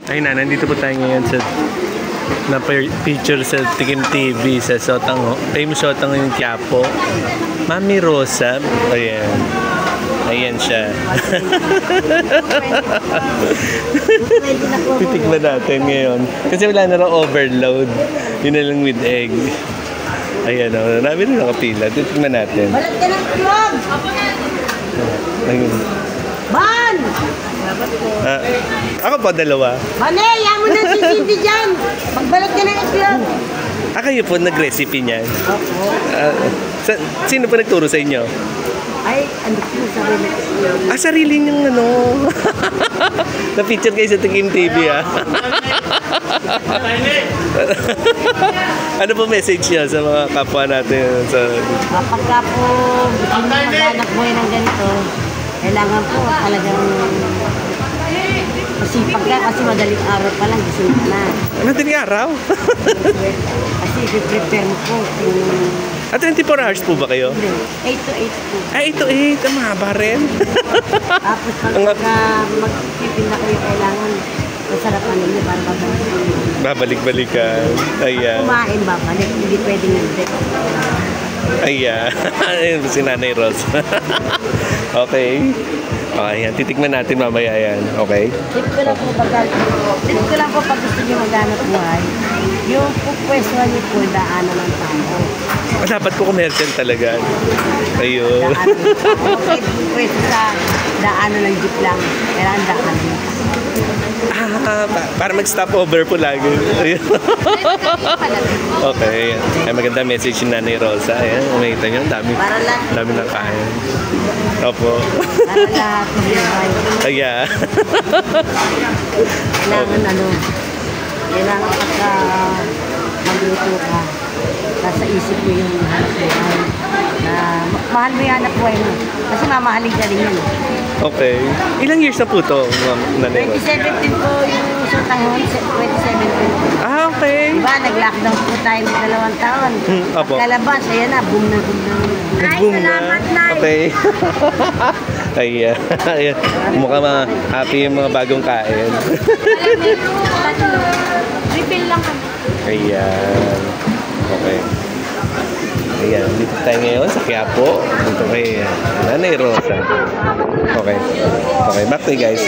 Ay na, nandito po tayo ngayon sa picture sa Tikim TV sa Sotang, famous Sotang yung Quiapo. Mami Rosa. Ayan. Ayan siya. Titikman natin ngayon. Kasi wala na raw overload. Yun na lang with egg. Ayan o. Marami rin nakapila. Titikman natin. Balat ka ng vlog! Ayun. Ban! Ako po, dalawa. Mane, yan mo na si Cindy dyan! Magbalat ka ng itlog! Kayo po nag-recipe niyan? Opo. Sino po nagturo sa inyo? Ay, ano po sarili ko? Sarili niyang ano. Na-picture kayo sa Tikim TV Ano po message niya sa mga kapwa natin? Kapag po gusto mo maghanap buhay ng ganito, kailangan po talagang masipag ka kasi madaling araw pa lang gising ka na. Madaling araw? Kasi i-prepare mo po. 24 hours po ba kayo? 8 to 8 po. 8 to 8. Ang mahaba rin. Tapos pagka magpipin na kayo, kailangan masarapan ninyo para babalik. Babalik-balikan. Ayan. Kumain, babalik. Hindi pwedeng hindi. Ayan. Ayun si Nanay Rose. Okay. Ayan. Titikman natin mamaya yan. Okay? Tip ko lang po pag gusto nyo maghanap buhay, yung pupwestuhan nyo po, daanan ng tao. Dapat po commercial talaga. Ayun. Daanan ng tao. Kahit pupwesto sa daanan ng jeep lang, kailangan daanan. Para mag-stop over po lagi. Okay. Ay, maganda message ni Nanay Rosa. Ayan, umakita nyo. Dami na kain. Opo. Para lahat ng buhay. Ayan. Kailangan pagka magluto ka, nasa isip mo yung hanap buhay. Mahal mo yung hanap buhay mo. Kasi mamahalin ka rin yun. Okay. Ilang years na po ito, Nanay Rosa? 2017 po yung Sotang 2017. Okay. Diba, nag-lockdown po tayo ng 2 taon. Opo. Pagkalabas, ayan na, boom na boom na. Nag-boom na. Okay. Ayan. Ayan. Mukhang happy yung mga bagong kain. Refill lang kami. Ayan. Okay. Ayan, dito tayo ngayon sa Quiapo. Dito kay Nanay Rosa. Okay. Okay, back to you guys.